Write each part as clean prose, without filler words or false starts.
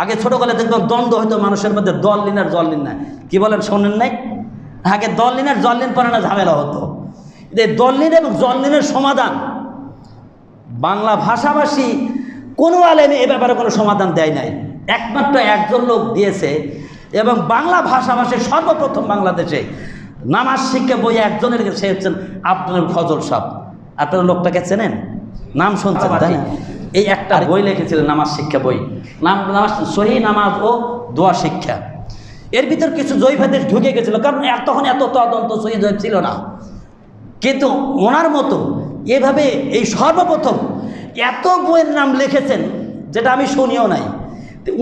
আগে ছোটোকালে দেখবেন দ্বন্দ্ব হয়তো মানুষের মধ্যে দললিন আর জললিন না, কি বলেন শোনেন নাই? আগে দললিন আর জললিন পরে না ঝামেলা হতো। এই দললিন এবং জললিনের সমাধান বাংলা ভাষাভাষী কোনো আলেমে এ ব্যাপারে কোনো সমাধান দেয় নাই, একমাত্র একজন লোক দিয়েছে। এবং বাংলা ভাষাভাষী সর্বপ্রথম বাংলাদেশে নামাজ শিক্ষা বই একজনের, সে হচ্ছেন আব্দুল ফজল সাহেব। আপনারা লোকটাকে চেনেন, নাম শুনছেন তাই না? এই একটা বই লিখেছিলেন নামাজ শিক্ষা বই, নামাজ সহি নামাজ ও দোয়া শিক্ষা। এর ভিতর কিছু জৈফাদেশ ঢুকে গেছিলো, কারণ তখন এত তদন্ত সহি জৈব ছিল না। কিন্তু ওনার মতো এভাবে এই সর্বপ্রথম এত বইয়ের নাম লিখেছেন যেটা আমি শুনিও নাই।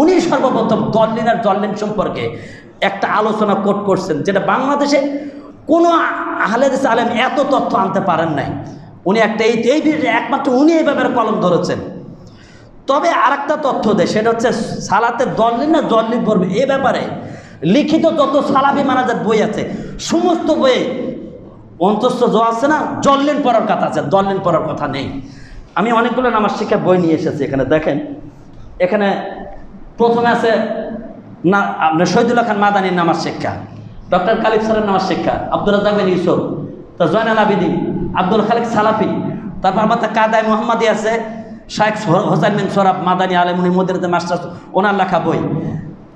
উনি সর্বপ্রথম দললিন আর জললিন সম্পর্কে একটা আলোচনা কোট করছেন, যেটা বাংলাদেশে কোনো আহলে হাদিস আলেম এত তথ্য আনতে পারেন নাই। উনি একটা এই একমাত্র উনি এই ব্যাপারে কলম ধরেছেন। তবে আর একটা তথ্য দেয়, সেটা হচ্ছে সালাতে দললিন না জললিন পড়বে এ ব্যাপারে লিখিত যত সালাফি মানাজাত বই আছে সমস্ত বইয়ে অন্তস্থ যা আছে না জললিন পড়ার কথা আছে, দললিন পড়ার কথা নেই। আমি অনেকগুলো নামাজ শিক্ষা বই নিয়ে এসেছি। এখানে দেখেন, এখানে প্রথমে আছে না আপনার শহীদুল্লাহ খান মাদানির নামাজ শিক্ষা, ডক্টর কালিক স্যারের নামাজ শিক্ষা, আব্দুল রাজ্জাক বিন ইউসুফ, তার জয়নাল আবিদিন, আব্দুল খালিক সালাফি, তারপর আমাদের কাদায় মোহাম্মদী আছে, শাইখ হোসেন বিন সোহরাব মাদানী আলেমুনি মদিনাতে মাস্টার, ওনার লেখা বই।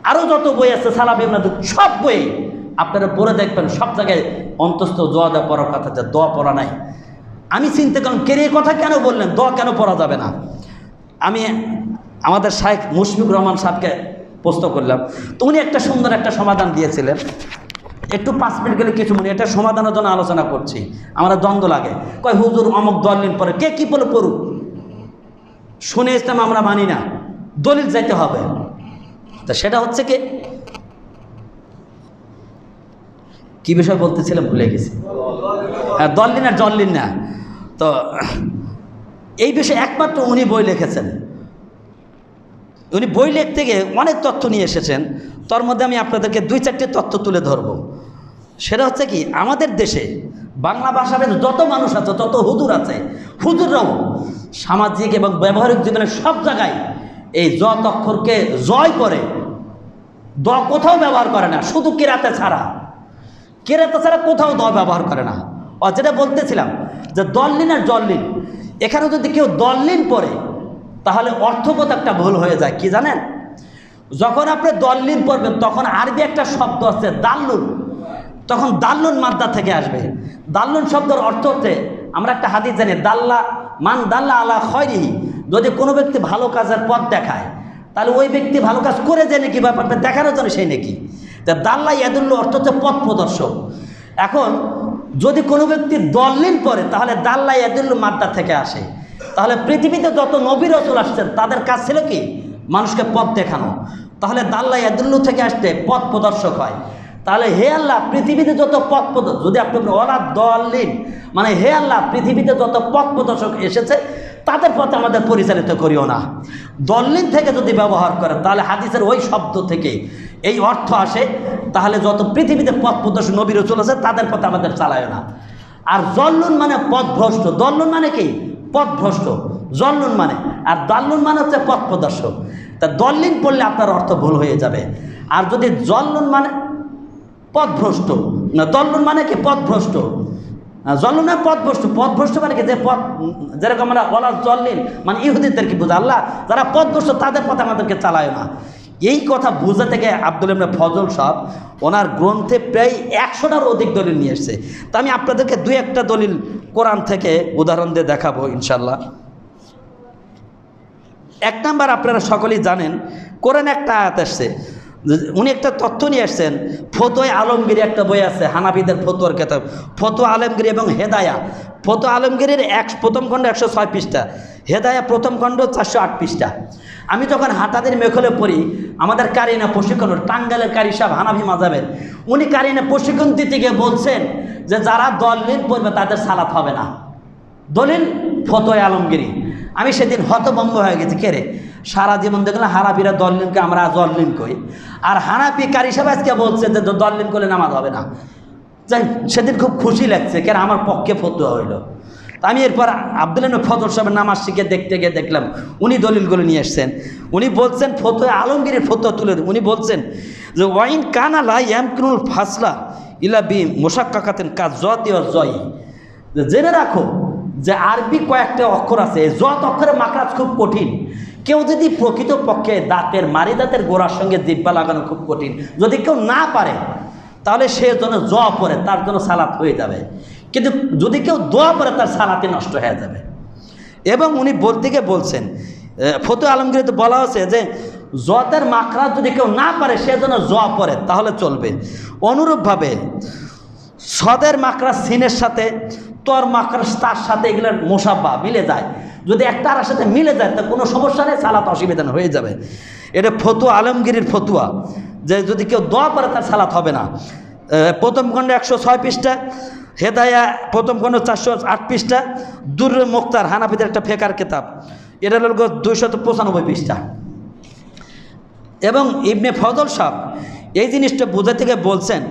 আরও যত বই আছে সালাফি সব বই আপনারা পড়ে দেখবেন, সব জায়গায় অন্তস্থ দোয়া দেওয়া পড়ার কথা, যে দোয়া পড়া নাই। আমি চিন্তা করলাম কে এই কথা কেন বললেন, দোয়া কেন পড়া যাবে না? আমি আমাদের শাইখ মুশফিকুর রহমান সাহেবকে প্রশ্ন করলাম, তো উনি একটা সুন্দর একটা সমাধান দিয়েছিলেন। একটু 5 মিনিট গেলে কিছু মনে, এটা সমাধানের জন্য আলোচনা করছি, আমরা দ্বন্দ্ব লাগে। কয় হুজুর অমুক দলিল পরে, কে কি বলে পড়ুক, শুনে ইসলাম আমরা মানি না, দলিল যাইতে হবে। তা সেটা হচ্ছে কি বিষয় বলতেছিলাম ভুলে গেছি। হ্যাঁ, দলিল আর জল্লিন না। তো এই বিষয়ে একমাত্র উনি বই লিখেছেন। উনি বই লিখতে গিয়ে অনেক তথ্য নিয়ে এসেছেন, তার মধ্যে আমি আপনাদেরকে 2-4টি তথ্য তুলে ধরব। সেটা হচ্ছে কি, আমাদের দেশে বাংলা ভাষার যত মানুষ আছে, যত হুজুর আছে, হুজুররাও সামাজিক এবং ব্যবহারিক জীবনের সব জায়গায় এই জ অক্ষরকে জয় করে, দ কোথাও ব্যবহার করে না, শুধু কেরাতে ছাড়া কোথাও দ ব্যবহার করে না। ও যেটা বলতেছিলাম যে দললিন আর জললিন, এখানে যদি কেউ দললিন পড়ে তাহলে অর্থগত একটা ভুল হয়ে যায়। কি জানেন, যখন আপনি দললিন পড়বেন তখন আরবি একটা শব্দ আছে দাল্লুন, তখন দাল্লুন মাদ্দা থেকে আসবে। দাল্লুন শব্দের অর্থ হচ্ছে, আমরা একটা হাদিস জানি, দাল্লা মান দাল্লা আলা খয়রিহি, যদি কোনো ব্যক্তি ভালো কাজের পথ দেখায় তাহলে ওই ব্যক্তি ভালো কাজ করে যায় নাকি, ব্যাপারটা দেখানোর জন্য সেই নাকি। তা দাল্লা ইয়াদুল্ল অর্থ হচ্ছে পথ প্রদর্শক। এখন যদি কোনো ব্যক্তি দললিন পড়ে তাহলে দাল্লা ইয়াদুল্ল মাদ্দা থেকে আসে। তাহলে পৃথিবীতে যত নবী রাসূল আসছেন তাদের কাজ ছিল কি, মানুষকে পথ দেখানো। তাহলে দাল্লা ইয়াদুল্লু থেকে আসতে পথ প্রদর্শক হয়। তাহলে হে আল্লাহ, পৃথিবীতে যত পথ প্রদর্শক, যদি আপনি ওলা দললিন মানে হে আল্লাহ, পৃথিবীতে যত পথ প্রদর্শক এসেছে তাদের পথে আমাদের পরিচালিত করিও না। দললিন থেকে যদি ব্যবহার করে তাহলে হাদিসের ওই শব্দ থেকে এই অর্থ আসে, তাহলে যত পৃথিবীতে পথ প্রদর্শক নবী রাসূল আছে তাদের পথে আমাদের চালায় না। আর জল্লুন মানে পথভ্রষ্ট, দল্লুন মানে কি পথভ্রষ্ট, জল্লুন মানে, আর দাল্লুন মানে হচ্ছে পথ প্রদর্শক। তা দললিন পড়লে আপনার অর্থ ভুল হয়ে যাবে। আর যদি জল্লুন মানে পথভ্রষ্ট না, দল্লুন মানে কি পথভ্রষ্ট, জল্লুন মানে পথভ্রষ্ট মানে কি, যে পথ, যেরকম আমরা ওলা জল্লিন মানে ইহুদিদের কি বোঝা, আল্লাহ যারা পথভ্রষ্ট তাদের পথে আমাদেরকে চালায় না। এই কথা বুঝে থেকে আব্দুল ইবনে ফজল সাহেব ওনার গ্রন্থে প্রায় 100টার অধিক দলিল নিয়ে এসছে। তা আমি আপনাদেরকে 2-1টা দলিল কোরআন থেকে উদাহরণ দিয়ে দেখাবো ইনশাল্লাহ। 1 নাম্বার, আপনারা সকলেই জানেন কোরআনে একটা আয়াত আসছে, উনি একটা তথ্য নিয়ে আসছেন। ফতোয়া আলমগীর একটা বই আছে, হানাফিদের ফতোয়ার কিতাব, ফতোয়া আলমগীর এবং হেদায়া। ফতোয়া আলমগীরের প্রথম খণ্ড 106 পৃষ্ঠা, হেদায়া প্রথম খণ্ড 408 পৃষ্ঠা। আমি যখন হাটাদের মেখলে পড়ি, আমাদের কারিনা প্রশিক্ষণ, টাঙ্গাইলের কারি সাহেব হানাফি মাযহাবের, উনি কারিনা প্রশিক্ষণ দিতে গিয়ে বলছেন যে যারা দলিল পড়বে তাদের সালাত হবে না। দলিল ফতোয়া আলমগীরি। আমি সেদিন হতভম্ব হয়ে গেছি, কে রে, সারা জীবন দেখলাম হানাফিরা দললিনকে আমরা জল্লিন কই, আর হানাফি কারি সাহেব আজকে বলছে যে দললিন করলে নামাজ হবে না। যাই, সেদিন খুব খুশি লাগছে, কেন আমার পক্ষে ফতোয়া হইল। আমি এরপর আব্দুল ইবনে ফজল সাহেবের নামাজ শিখে দেখতে গিয়ে দেখলাম উনি দলিলগুলো নিয়ে এসছেন। উনি বলছেন ফতোয়া আলমগীরের ফতোয়া তুলে উনি বলছেন যে ওয়াইন কানা লা ইয়ামকিনুল ফাসলা ইলা বি মুশাক্কাকাতিন কাজতি ওয়া জয়ি, জেনে রাখো যে আরবি কয়েকটা অক্ষর আছে, যত অক্ষরের মাখরাজ খুব কঠিন। কেউ যদি প্রকৃতপক্ষে দাঁতের মারি দাঁতের গোড়ার সঙ্গে জিহ্বা লাগানো খুব কঠিন, যদি কেউ না পারে তাহলে সে যেন জ পড়ে তার জন্য সালাত হয়ে যাবে, কিন্তু যদি কেউ দোয়া পড়ে তার সালাতে নষ্ট হয়ে যাবে। এবং উনি বলতে গিয়ে বলছেন ফতোয়া আলমগীরিতে বলা হচ্ছে যে জতের মাখরাজ যদি কেউ না পারে সে যেন জ পড়ে তাহলে চলবে। অনুরূপভাবে সদের মাখরাজ সিনের সাথে, তর মাখরাজ তার সাথে এগুলোর মোসাব্বা মিলে যায়, যদি একটা আর সাথে মিলে যায় তা কোনো সমস্যা নেই, সালাত অসুবিধা হয়ে যাবে। এটা ফতোয়া আলমগীরির ফতোয়া যে যদি কেউ দোয়া করে তার সালাত হবে না। প্রথম খণ্ডে 106 পৃষ্ঠা, হেদায়া প্রথম খণ্ড 408 পৃষ্ঠা, দুররে মুখতার হানাফিদের একটা ফেকার কিতাব, এটা হল 295 পৃষ্ঠা। এবং ইবনে ফজল সাহেব এই জিনিসটা বোঝাতে গিয়ে বলছেন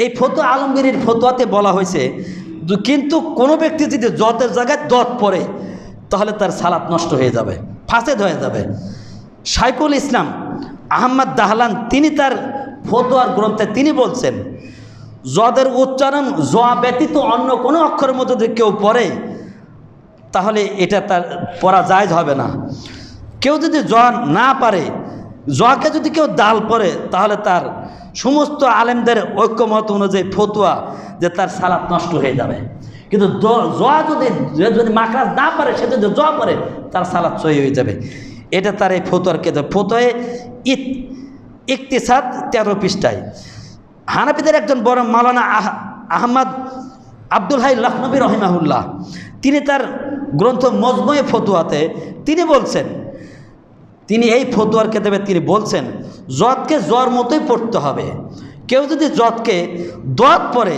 এই ফতোয়া আলমগীরির ফতোয়াতে বলা হয়েছে কিন্তু কোনো ব্যক্তি যদি জতের জায়গায় দত পড়ে তাহলে তার সালাত নষ্ট হয়ে যাবে, ফাসেদ হয়ে যাবে। শাইখুল ইসলাম আহমদ দাহলান তিনি তার ফতোয়ার গ্রন্থে তিনি বলছেন জদের উচ্চারণ জ ব্যতীত অন্য কোনো অক্ষরের মধ্যে যদি কেউ পড়ে তাহলে এটা তার পড়া জায়েজ হবে না। কেউ যদি জ না পারে, জকে যদি কেউ দাল পড়ে তাহলে তার সমস্ত আলেমদের ঐক্যমত অনুযায়ী ফতোয়া যে তার সালাত নষ্ট হয়ে যাবে। কিন্তু যদি মাখরাজ না পারে সে যদি জ পড়ে তার সালাত সহি হয়ে যাবে। এটা তার এই ফতোয়ার কে ফতোয়ে ইকতিসাদ 13 পৃষ্ঠায়। হানাফিদের একজন বড় মাওলানা আহমদ আব্দুল হাই লখনবী রহিমাহুল্লাহ তিনি তার গ্রন্থ মজমুয়ে ফতোয়াতে তিনি বলছেন, তিনি এই ফতোয়ার কেতাবে তিনি বলছেন জদকে জ্বর মতোই পড়তে হবে, কেউ যদি জদকে দত পড়ে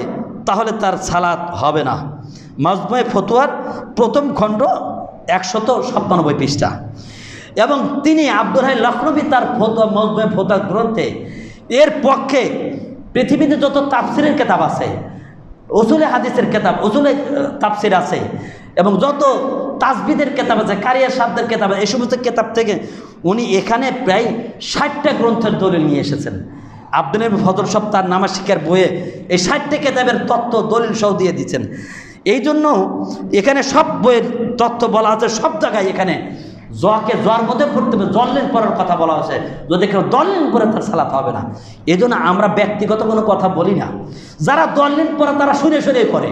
তাহলে তার সালাত হবে না। মজমুয়ে ফতোয়ার প্রথম খণ্ড 197 পৃষ্ঠা। এবং তিনি আব্দুল হাই লখনবী তার ফতোয়া মজমুয়ে ফতোয়া গ্রন্থে এর পক্ষে পৃথিবীতে যত তাফসিরের কেতাব আছে, উসুলে হাদিসের কেতাব, উসুলে তাফসির আছে এবং যত তাসবিদের কেতাব আছে, কারিয়া শব্দের কেতাব আছে, এই সমস্ত কেতাব থেকে উনি এখানে প্রায় 60টা গ্রন্থের দলিল নিয়ে এসেছেন। আব্দুল ইবনে ফজল সাহেব তার নামাজ শিক্ষার বইয়ে এই 60টা কেতাবের তত্ত্ব দলিল সহ দিয়ে দিচ্ছেন। এই জন্য এখানে সব বইয়ের তত্ত্ব বলা আছে, সব জায়গায় এখানে জকে জ্বর মধ্যে পড়তে হবে, দলিল পড়ার কথা বলা আছে, যদি কেউ দলিল পড়ে তার সালাত হবে না। এই জন্য আমরা ব্যক্তিগত কোনো কথা বলি না, যারা দলিল পড়ে তারা শুনে শুনে করে।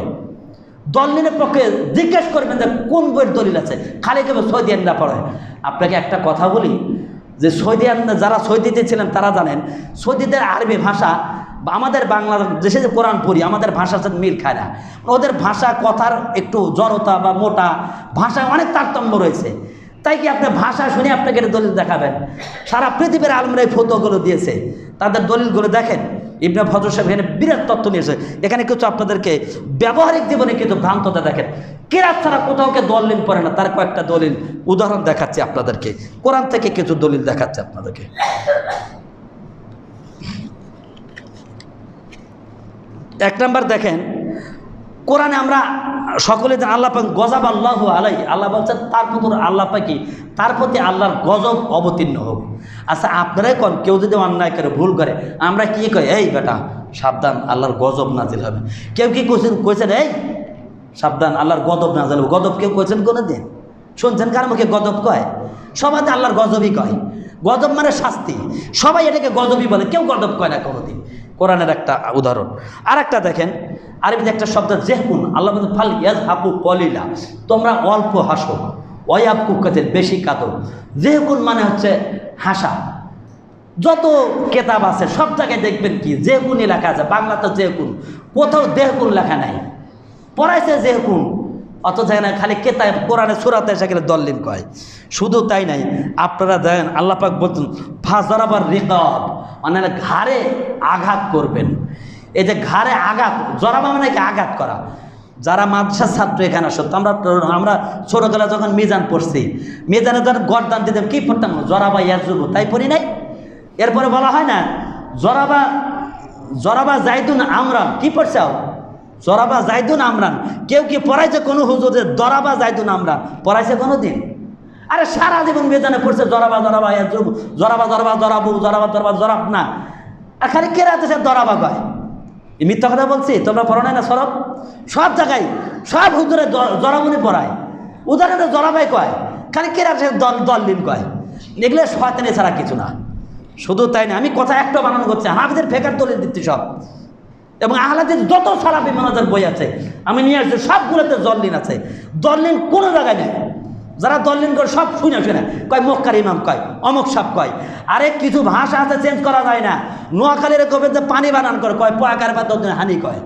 দলিলের পক্ষে জিজ্ঞেস করবেন যে কোন বইয়ের দলিল আছে, খালি কেবল সৌদি আন্দা পড়ে। আপনাকে একটা কথা বলি যে সৌদি আন্দা যারা সৌদিতে ছিলেন তারা জানেন সৌদিদের আরবি ভাষা আমাদের বাংলাদেশে যে কোরআন পড়ি আমাদের ভাষার সাথে মিল খায় না। ওদের ভাষা কথার একটু জড়তা বা মোটা, ভাষায় অনেক তারতম্য রয়েছে। তাই কি আপনি ভাষা শুনে আপনাকে দলিল দেখাবেন? সারা পৃথিবীর আলমরা এই ফতোয়াগুলো দিয়েছে, তাদের দলিলগুলো দেখেন। ইবনে ফজল সাহেব এখানে বিরাট তত্ত্ব নিয়েছে। এখানে কিছু আপনাদেরকে ব্যবহারিক জীবনে কিছু ভ্রান্ততা দেখেন। কেরাত ছাড়া কোথাও কে দলিল পড়ে না, তার কয়েকটা দলিল উদাহরণ দেখাচ্ছে আপনাদেরকে, কোরআন থেকে কিছু দলিল দেখাচ্ছে আপনাদেরকে। এক নাম্বার দেখেন, কোরআনে আমরা সকলে আল্লাহ পাক গজব আল্লাহু আলাই, আল্লাহ বলছেন তার প্রতি আল্লাহ পাকি তার প্রতি আল্লাহর গজব অবতীর্ণ হোক। আচ্ছা আপনারাই কন, কেউ যদি অন্যায় করে ভুল করে আমরা কি কই, এই বেটা সাবধান আল্লাহর গজব নাজিল হবে। কেউ কি কইছেন এই সাবধান আল্লাহর গজব নাজিল হবে? গজব কেউ কইছেন কোনো দিন? শুনছেন কার মুখে গজব কয়? সবাই আল্লাহর গজবই কয়। গজব মানে শাস্তি, সবাই এটাকে গজবই বলে, কেউ গজব কয় না কোনোদিন। কোরআনের একটা উদাহরণ। আর একটা দেখেন আরবিতে একটা শব্দ জেহকুন, আল্লাহ বলতে ফাল ইয়াজহাবু কলিলা, তোমরা অল্প হাসো, ওয়াবকু কাসির, বেশি কাঁদো। জেহকুন মানে হচ্ছে হাসা। যত কেতাব আছে সব জায়গায় দেখবেন কি জেহকুনই লেখা আছে, বাংলাতে জেহকুন, কোথাও দেহকুন লেখা নাই। পড়াইছে জেহকুন, অত যায় না, খালি কেতাব কোরআনে সূরাতে সেখানে দলিল কয়। শুধু তাই নাই, আপনারা দেখেন আল্লাহ পাক বলছেন ফাজরাবার রিকাব, মানে ঘাড়ে আঘাত করবেন। এই যে ঘাড়ে আঘাত, জরাবা মানে কি আঘাত করা। যারা মাদ্রাসার ছাত্র এখানে আসত, আমরা ছোটবেলা যখন মিজান পড়ছি, মিজানে যখন গরদান দিতাম কি পড়তাম, জরাবা ইয়াজুবু, তাই পড়ি নাই? এরপরে বলা হয় না জরাবা জাইদুন আমরা কি পড়ছাও, জরাবা জাইদুন আমরান, কেউ কি পড়াইছে কোনো হুজুরে দরাবা জাইদুন আমরান পড়াইছে কোনো দিন? আরে সারা জীবন বেজানে পড়ছে জরাবা জরাবা জরাবা জরাবা জরাবু জরাবা জরাবা জরাব না, আর খালি কেরাতে সে দরাবা কয়। এই মিথ্যা কথা বলছি? তোমরা পড়ো নাই না সরব? সব জায়গায় সব হুজুরে জরাবুনি পড়ায়, উদাহরণে জরাবাই কয়, খালি কেরাতে সে দলিল কয়। এগুলো শয়তানি ছাড়া কিছু না। শুধু তাই না, আমি কথা একটা বানানো করছি, হাফিজের ফেকার দলিল দিচ্ছি সব, এবং আহলাদের যত সালাফি মানাজার বই আছে আমি নিয়ে আসছি সবগুলোতে দলিল আছে। দলিল কোনো জায়গায় নেই। যারা দলিল করে সব শুনে কয় মক্কার ইমাম কয়, অমুক সাপ কয়। আরে কিছু ভাষা আছে চেঞ্জ করা যায় না। নোয়াখালীর কবে যে পানি বানান করে কয় পয়াকার বা দশ হানি কয়,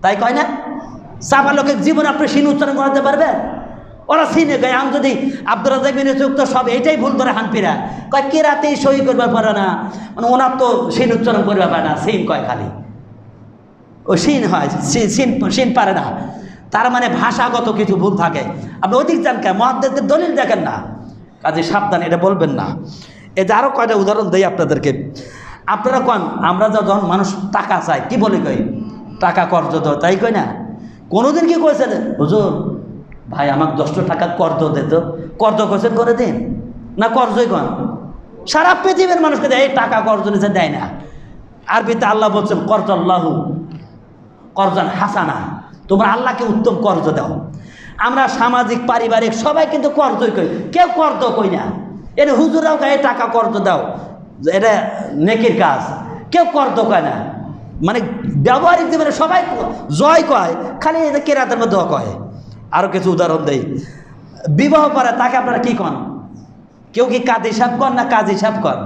তাই কয় না? চাপা লোকের জীবনে আপনি সিন উচ্চারণ করাতে পারবেন? ওরা সিনে কয়। আমি যদি আব্দুর রাজ্জাক বিন ইউসুফ তো সব এইটাই ভুল করে হানপিরা কয় কেরাতেই সই করবার পারে না, মানে ওনার তো সিন উচ্চারণ করবে পারে না, সিন কয় খালি ও সিন হয়, সিন পারে না। তার মানে ভাষাগত কিছু ভুল থাকে। আপনি অধিক জানকার মুহাদ্দিসদের দলিল দেখেন না, কাজে সাবধান, এটা বলবেন না। এই যে আরও কয়টা উদাহরণ দেই আপনাদেরকে। আপনারা কন আমরা যখন মানুষ টাকা চাই কি বলে কই? টাকা কর্জ দাও, তাই কই না? কোনোদিন কি কয়েছেন হুজুর ভাই আমাকে 10 টাকা কর্জ দিত? কর্জ কয়েছেন করে দিন না? কর্জই কন। সারা পৃথিবীর মানুষকে দেয়, এই টাকা কর্জ নিচে দেয় না। আরবিতে আল্লাহ বলছেন কর্জ আল্লাহু কর্জান হাসানা, তোমরা আল্লাহকে উত্তম কর্জ দাও। আমরা সামাজিক পারিবারিক সবাই কিন্তু কর্জই কই, কেউ কর্জ কই না। এটা হুজুরাও গায়ে টাকা কর্জ দাও, এটা নেকির কাজ, কেউ কর্জ কয় না। মানে ব্যবহারিক জীবনে সবাই জয় কয়, খালি এটা কেরাতের মধ্যে কয়। আরও কিছু উদাহরণ দেই। বিবাহ করে তাকে আপনারা কি কন? কেউ কি কাজী সাহেব কন না কাজী সাহেব কন?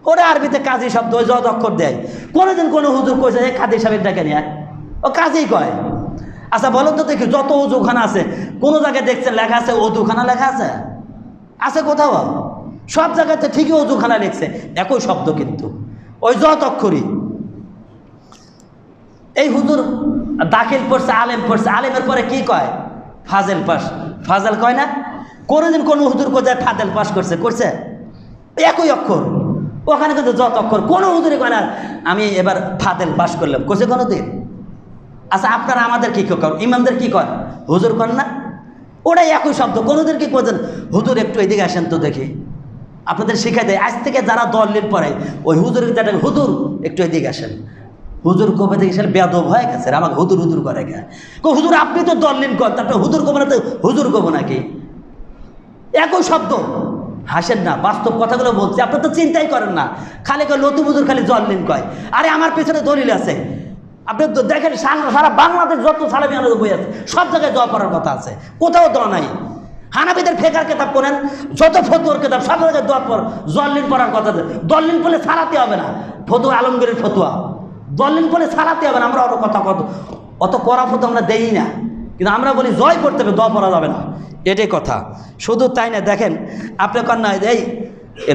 ওরা আরবিতে কাজী শব্দ ওই যত অক্ষর দেয়। কোনোদিন কোনো হুজুর কইছে কাজী সাহেবের ডাকে নিয়ে, ও কাজেই কয়। আচ্ছা বলো তো দেখি, যত অজুখানা আছে কোনো জায়গায় দেখছেন লেখা আছে অজুখানা লেখা আছে? আছে কোথাও? সব জায়গাতে ঠিকই অজুখানা লিখছে, একই শব্দ কিন্তু ওই যত অক্ষরই। এই হুজুর দাখিল পড়ছে, আলেম পড়ছে, আলেমের পরে কি কয়? ফাজেল পাস। ফাজেল কয় না? কোনোদিন কোনো হুজুর কোথায় ফাজেল পাস করছে? করছে? একই অক্ষর, ওখানে কিন্তু যত অক্ষর। কোনো হুজুরে কয় না আমি এবার ফাজেল পাস করলাম, করছে কোনো দিন? আচ্ছা আপনারা আমাদের কী করেন? ইমামদের কী করেন? হুজুর করেন না? ওটাই একই শব্দ। কোনোদিন কি করছেন হুজুর একটু এদিকে আসেন তো দেখি? আপনাদের শিখাই দেয় আজ থেকে যারা দলিল পড়ে ওই হুজুরের হুজুর একটু এদিকে আসেন। হুজুর কবে থেকে সে বেদব হয়ে গেছে, আমাকে হুজুর হুজুর করে গে। হুজুর আপনি তো দলিল কর, তারপরে হুজুর কব না তো হুজুর কব নাকি? একই শব্দ। হাসেন না, বাস্তব কথাগুলো বলছি, আপনি তো চিন্তাই করেন না। খালি কয় লতু হুজুর খালি দলিল কয়। আরে আমার পেছনে দলিল আছে। আপনি দেখেন সারা বাংলাদেশ যত সালাফি আনন্দ বই আছে সব জায়গায় দোয়া পড়ার কথা আছে, কোথাও দোয়া নাই। হানাফিদের ফেকার কেতাব পড়েন, যত ফতুয়ার কেতাব সব জায়গায় দোয়া পড় দলিল পড়ার কথা আছে। দলিল পড়লে সালাতে হবে না, ফতুয়া আলমগীরের ফতুয়া। দলিল পড়লে সালাতে হবে না। আমরা অত কথা অত করা ফতো আমরা দেই না, কিন্তু আমরা বলি জয় করতে হবে, দোয়া পড়া যাবে না, এটাই কথা। শুধু তাই না, দেখেন আপনি কন না এই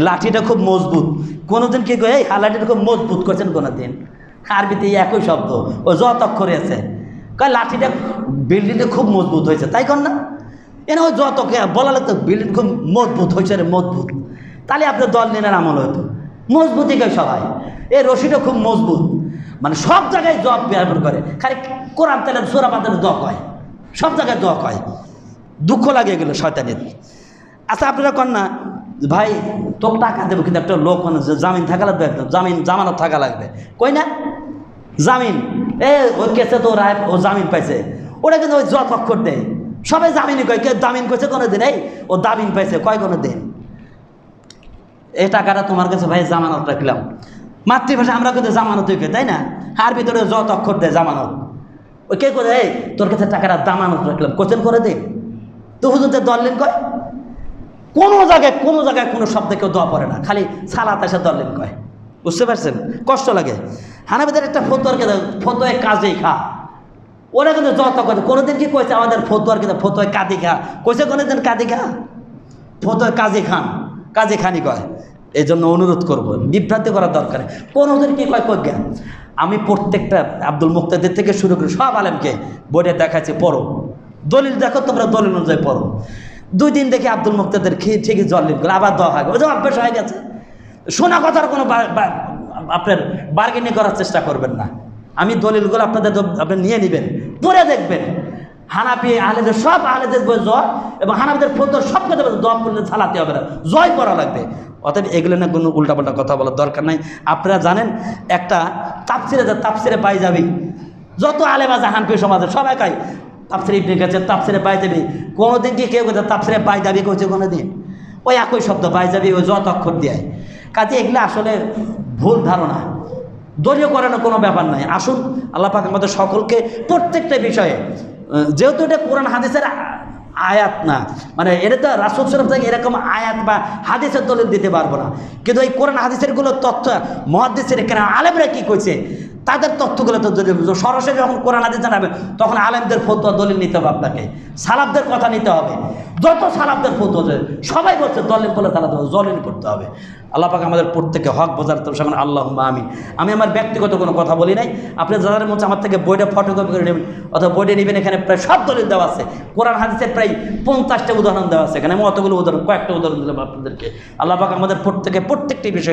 লাঠিটা খুব মজবুত, কোনোদিন কি এই লাঠিটা খুব মজবুত করছেন কোনোদিন? আরবিতে একই শব্দ, ও যত অক্ষরে আছে। কয় লাঠিটা বিল্ডিংটা খুব মজবুত হয়েছে, তাই কন না? এনে ওই যত বলা লাগতো বিল্ডিং খুব মজবুত হয়েছে রে, মজবুত। তাহলে আপনার দল নিনের আমল হতো। মজবুতই কয় সবাই, এই রশিটা খুব মজবুত। মানে সব জায়গায় জব ব্যবহার করে, খালি কোরআন তাহলে সোরা পাতের দোয়া কয়, সব জায়গায় দোয়া কয়। দুঃখ লাগে গেল শয়তানের। আচ্ছা আপনারা কন না ভাই তোকে টাকা দেবো, কিন্তু একটা লোক মানে জামিন থাকা লাগবে, একদম জামানত থাকা লাগবে, কই না? জামিন ওই কেসে তো রায় ও জামিন পাইছে, ওরা কিন্তু ওই যত অক্ষর দেয়, সবাই জামিনই কয়। কে জামিন করছে কোনো দিন? এই ও জামিন পাইছে কয় কোনো দিন? এই টাকাটা তোমার কাছে ভাই জামানত রাখলাম। মাতৃভাষা আমরা কিন্তু জামানত কই, তাই না? আর ভিতরে যত অক্ষর দেয় জামানত। ওই কে করে এই তোর কাছে টাকাটা জামানত রাখলাম, কোচেন করে দিন তো হুজুরদের দলিল কয়। কোনো জায়গায় কোনো শব্দে কেউ দোয়া পড়ে না, খালি সালাত এসে দলিল কয়। বুঝতে পারছেন? কষ্ট লাগে। হানাফিদের একটা ফতোয় কাজেই খা, ওরা কিন্তু যত কথা। কোনোদিন কি কইছে আমাদের ফতোয়ার কিন্তু ফতোয় কাদি খা কইছে? কোনোদিন কাদি খা? ফতোয় কাজী খান, কাজী খানি কয়। এই জন্য অনুরোধ করবো, বিভ্রান্তি করার দরকার। কোনোদিন কি কয় কই জ্ঞান? আমি প্রত্যেকটা আব্দুল মুক্তাদির থেকে শুরু করে সব আলেমকে বইটা দেখাচ্ছি, পড়ো দলিল দেখো, তোমরা দলিল অনুযায়ী পড়ো। 2 দিন দেখে আব্দুল মুক্তাদের ঠিকই দলিল করে আবার দোয়া হয়, ওই যে অভ্যাস হয়ে গেছে। শোনা কথার কোনো আপনার বার্গেনিং করার চেষ্টা করবেন না। আমি দলিলগুলো আপনি নিয়ে নেবেন, পড়ে দেখবেন। হানাফি আহলেদের সব আহলেদের বই জয়, এবং হানাফিদের ফতোয়া সব কথা দোয়া করলে চালাতে হবে না, জয় করা লাগবে। অতএব এগুলো না কোনো উল্টাপাল্টা কথা বলার দরকার নাই। আপনারা জানেন একটা তাফসিরে পাই যাবি, যত আলেম আছে হানফি সমাজের সবাই কাই তাফসিরে ইবনে কাসির, তাফসিরে পাই যাবি। কোনোদিন কি কেউ কোথাও তাফসিরে পাই যাবি কইছে কোনোদিন? ওই একই শব্দ পাই যাবি, ওই যত অক্ষর দেয়। কাজে এগুলো আসলে ভুল ধারণা, দলীয় করানোর কোনো ব্যাপার নাই। আসুন আল্লাহ পাক আমাদের সকলকে প্রত্যেকটা বিষয়ে, যেহেতু এটা কোরআন হাদিসের আয়াত না, মানে এটা তো রাসূল সাল্লাল্লাহু আলাইহি ওয়াসাল্লাম থেকে এরকম আয়াত বা হাদিসের দলিল দিতে পারবো না, কিন্তু এই কোরআন হাদিসেরগুলো তথ্য মুহাদ্দিসের কেন আলেমরা কী কইছে তাদের তথ্যগুলো তো সরাসরি যখন কোরআন হাদিস জানাবে তখন আলেমদের ফতোয়া দলিল নিতে হবে, আপনাকে সালাফদের কথা নিতে হবে। যত সালাফদের ফতোয়া সবাই বলছে দলিল বলে তারা দলিল করতে হবে। আল্লাহ পাক আমাদের প্রত্যেকে হক বোঝার তো সেখানে আল্লাহুম্মা আমিন। আমি আমার ব্যক্তিগত কোনো কথা বলি নাই। আপনি যাদের মধ্যে আমার থেকে বইটা ফটোকপি করে নেবেন অথবা বইটা নেবেন, এখানে প্রায় সব দলিল দেওয়া আছে। কোরআন হাদিসের প্রায় 50টা উদাহরণ দেওয়া আছে, এখানে আমি অতগুলো উদাহরণ, কয়েকটা উদাহরণ দিলাম আপনাদেরকে। আল্লাহ পাক আমাদের প্রত্যেকটি বিষয়ে